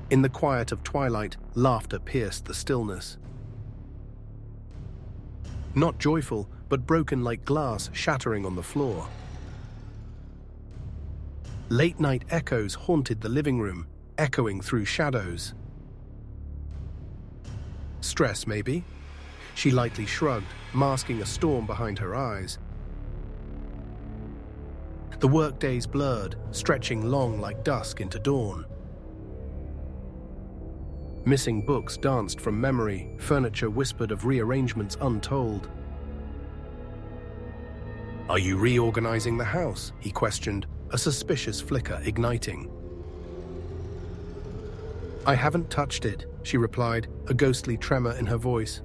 In the quiet of twilight, laughter pierced the stillness. Not joyful, but broken like glass shattering on the floor. Late-night echoes haunted the living room, echoing through shadows. Stress, maybe? She lightly shrugged, masking a storm behind her eyes. The workdays blurred, stretching long like dusk into dawn. Missing books danced from memory, furniture whispered of rearrangements untold. "Are you reorganizing the house?" he questioned, a suspicious flicker igniting. "I haven't touched it," she replied, a ghostly tremor in her voice.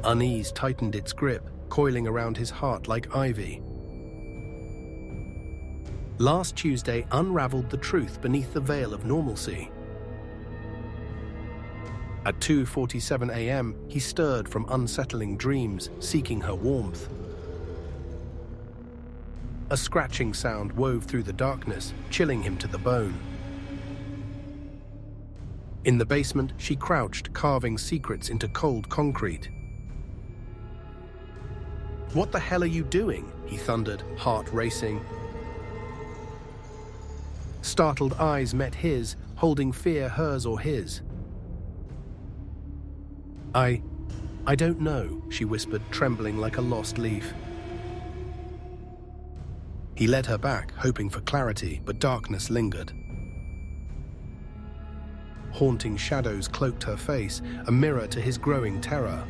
Unease tightened its grip, coiling around his heart like ivy. Last Tuesday unraveled the truth beneath the veil of normalcy. At 2:47 a.m., he stirred from unsettling dreams, seeking her warmth. A scratching sound wove through the darkness, chilling him to the bone. In the basement, she crouched, carving secrets into cold concrete. "What the hell are you doing?" he thundered, heart racing. Startled eyes met his, holding fear hers or his. I don't know," she whispered, trembling like a lost leaf. He led her back, hoping for clarity, but darkness lingered. Haunting shadows cloaked her face, a mirror to his growing terror.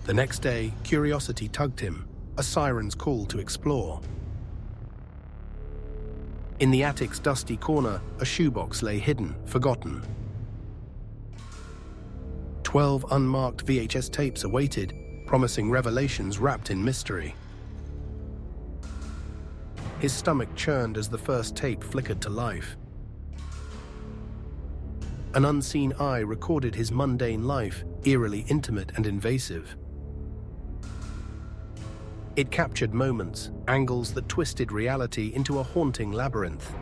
The next day, curiosity tugged him, a siren's call to explore. In the attic's dusty corner, a shoebox lay hidden, forgotten. 12 unmarked VHS tapes awaited, promising revelations wrapped in mystery. His stomach churned as the first tape flickered to life. An unseen eye recorded his mundane life, eerily intimate and invasive. It captured moments, angles that twisted reality into a haunting labyrinth.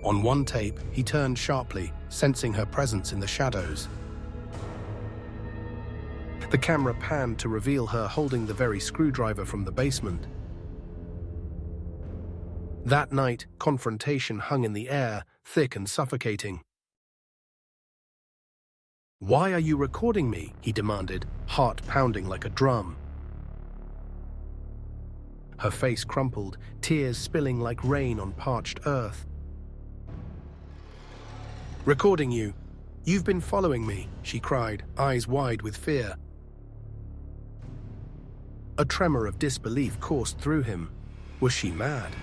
On one tape, he turned sharply, sensing her presence in the shadows. The camera panned to reveal her holding the very screwdriver from the basement. That night, confrontation hung in the air, thick and suffocating. "Why are you recording me?" he demanded, heart pounding like a drum. Her face crumpled, tears spilling like rain on parched earth. "Recording you. You've been following me," she cried, eyes wide with fear. A tremor of disbelief coursed through him. Was she mad?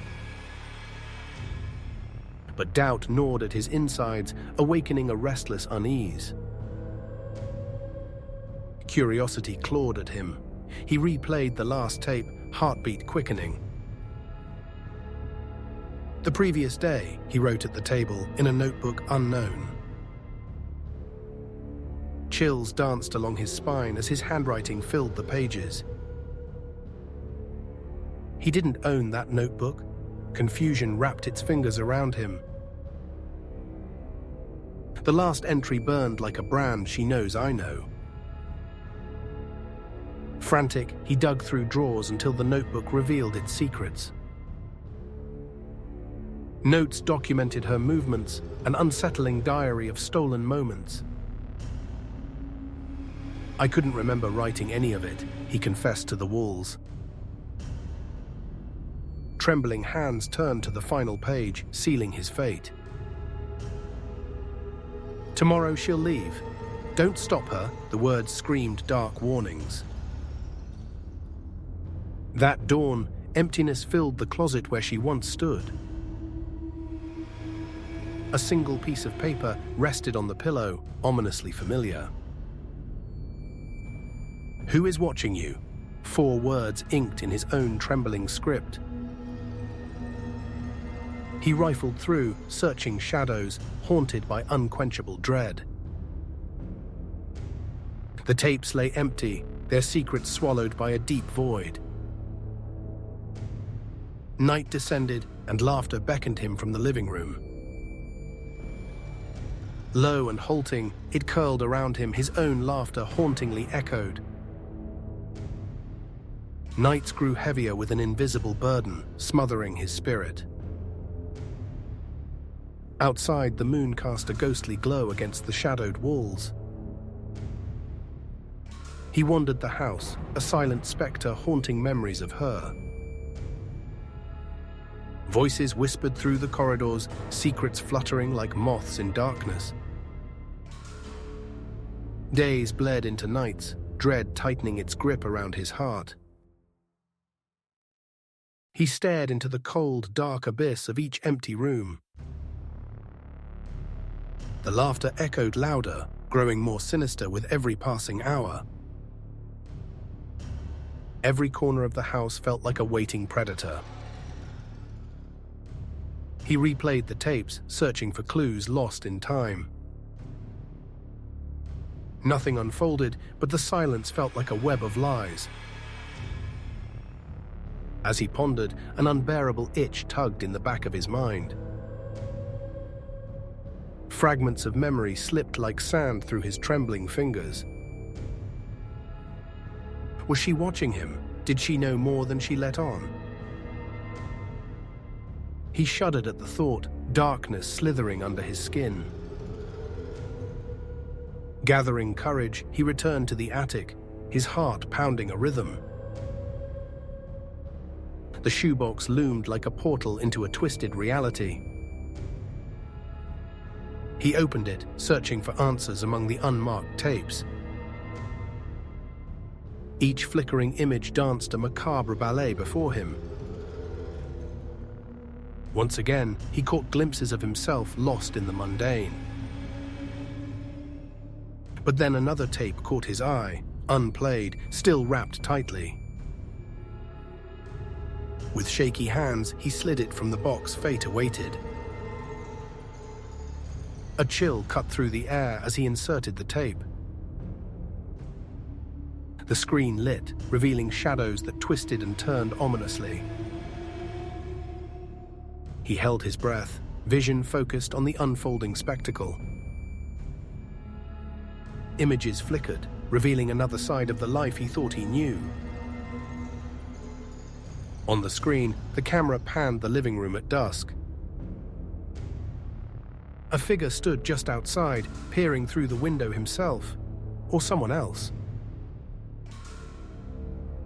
But doubt gnawed at his insides, awakening a restless unease. Curiosity clawed at him. He replayed the last tape, heartbeat quickening. The previous day, he wrote at the table, in a notebook unknown. Chills danced along his spine as his handwriting filled the pages. He didn't own that notebook. Confusion wrapped its fingers around him. The last entry burned like a brand she knows I know. Frantic, he dug through drawers until the notebook revealed its secrets. Notes documented her movements, an unsettling diary of stolen moments. "I couldn't remember writing any of it," he confessed to the walls. Trembling hands turned to the final page, sealing his fate. "Tomorrow she'll leave. Don't stop her," the words screamed dark warnings. That dawn, emptiness filled the closet where she once stood. A single piece of paper rested on the pillow, ominously familiar. "Who is watching you?" 4 words inked in his own trembling script. He rifled through, searching shadows, haunted by unquenchable dread. The tapes lay empty, their secrets swallowed by a deep void. Night descended, and laughter beckoned him from the living room. Low and halting, it curled around him, his own laughter hauntingly echoed. Nights grew heavier with an invisible burden, smothering his spirit. Outside, the moon cast a ghostly glow against the shadowed walls. He wandered the house, a silent spectre haunting memories of her. Voices whispered through the corridors, secrets fluttering like moths in darkness. Days bled into nights, dread tightening its grip around his heart. He stared into the cold, dark abyss of each empty room. The laughter echoed louder, growing more sinister with every passing hour. Every corner of the house felt like a waiting predator. He replayed the tapes, searching for clues lost in time. Nothing unfolded, but the silence felt like a web of lies. As he pondered, an unbearable itch tugged in the back of his mind. Fragments of memory slipped like sand through his trembling fingers. Was she watching him? Did she know more than she let on? He shuddered at the thought, darkness slithering under his skin. Gathering courage, he returned to the attic, his heart pounding a rhythm. The shoebox loomed like a portal into a twisted reality. He opened it, searching for answers among the unmarked tapes. Each flickering image danced a macabre ballet before him. Once again, he caught glimpses of himself lost in the mundane. But then another tape caught his eye, unplayed, still wrapped tightly. With shaky hands, he slid it from the box fate awaited. A chill cut through the air as he inserted the tape. The screen lit, revealing shadows that twisted and turned ominously. He held his breath, vision focused on the unfolding spectacle. Images flickered, revealing another side of the life he thought he knew. On the screen, the camera panned the living room at dusk. A figure stood just outside, peering through the window himself, or someone else.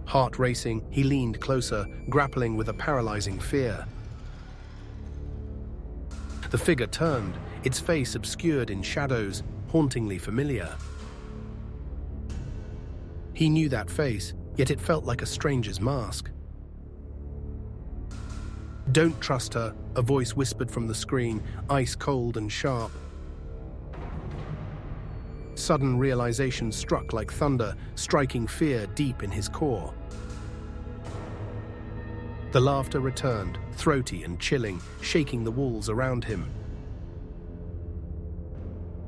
Heart racing, he leaned closer, grappling with a paralyzing fear. The figure turned, its face obscured in shadows, hauntingly familiar. He knew that face, yet it felt like a stranger's mask. "Don't trust her," a voice whispered from the screen, ice cold and sharp. Sudden realization struck like thunder, striking fear deep in his core. The laughter returned, throaty and chilling, shaking the walls around him.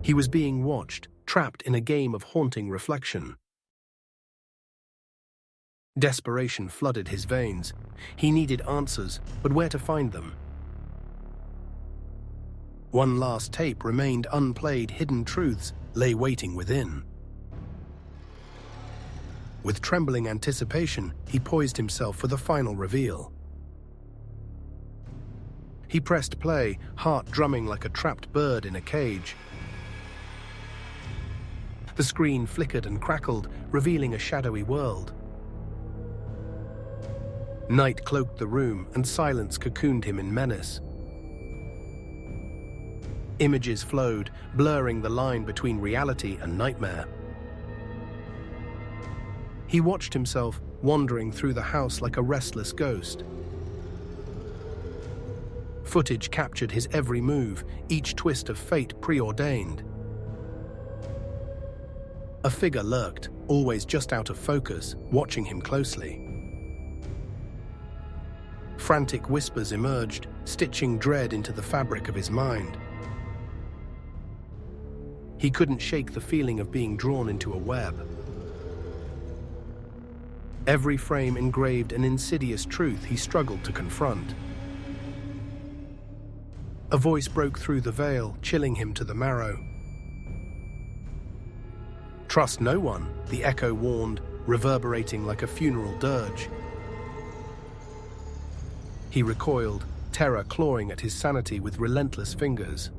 He was being watched, trapped in a game of haunting reflection. Desperation flooded his veins. He needed answers, but where to find them? One last tape remained unplayed, hidden truths lay waiting within. With trembling anticipation, he poised himself for the final reveal. He pressed play, heart drumming like a trapped bird in a cage. The screen flickered and crackled, revealing a shadowy world. Night cloaked the room, and silence cocooned him in menace. Images flowed, blurring the line between reality and nightmare. He watched himself, wandering through the house like a restless ghost. Footage captured his every move, each twist of fate preordained. A figure lurked, always just out of focus, watching him closely. Frantic whispers emerged, stitching dread into the fabric of his mind. He couldn't shake the feeling of being drawn into a web. Every frame engraved an insidious truth he struggled to confront. A voice broke through the veil, chilling him to the marrow. "Trust no one," the echo warned, reverberating like a funeral dirge. He recoiled, terror clawing at his sanity with relentless fingers.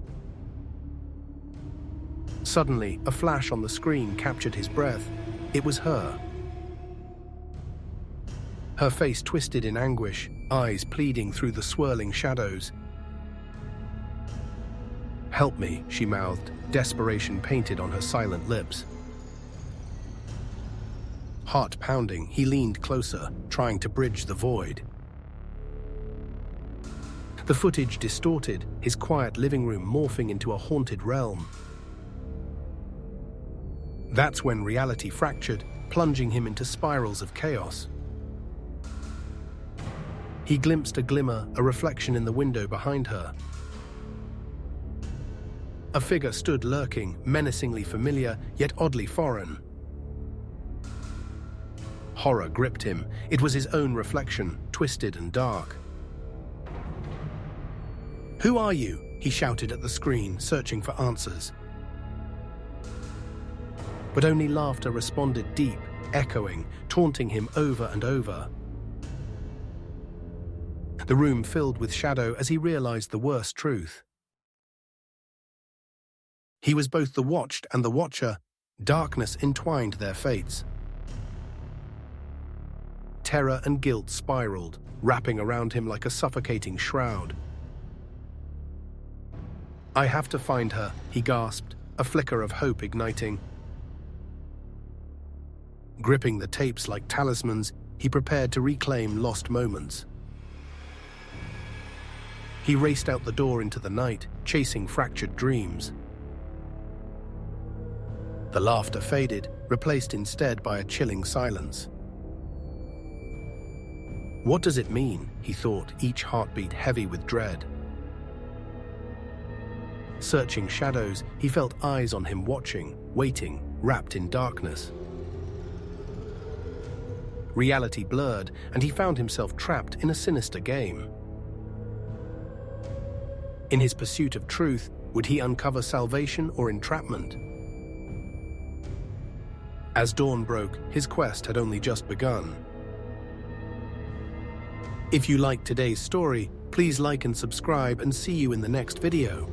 Suddenly, a flash on the screen captured his breath. It was her. Her face twisted in anguish, eyes pleading through the swirling shadows. "Help me," she mouthed, desperation painted on her silent lips. Heart pounding, he leaned closer, trying to bridge the void. The footage distorted, his quiet living room morphing into a haunted realm. That's when reality fractured, plunging him into spirals of chaos. He glimpsed a glimmer, a reflection in the window behind her. A figure stood lurking, menacingly familiar, yet oddly foreign. Horror gripped him. It was his own reflection, twisted and dark. "Who are you?" he shouted at the screen, searching for answers. But only laughter responded deep, echoing, taunting him over and over. The room filled with shadow as he realized the worst truth. He was both the watched and the watcher. Darkness entwined their fates. Terror and guilt spiraled, wrapping around him like a suffocating shroud. "I have to find her," he gasped, a flicker of hope igniting. Gripping the tapes like talismans, he prepared to reclaim lost moments. He raced out the door into the night, chasing fractured dreams. The laughter faded, replaced instead by a chilling silence. What does it mean? He thought, each heartbeat heavy with dread. Searching shadows, he felt eyes on him watching, waiting, wrapped in darkness. Reality blurred, and he found himself trapped in a sinister game. In his pursuit of truth, would he uncover salvation or entrapment? As dawn broke, his quest had only just begun. If you liked today's story, please like and subscribe, and see you in the next video.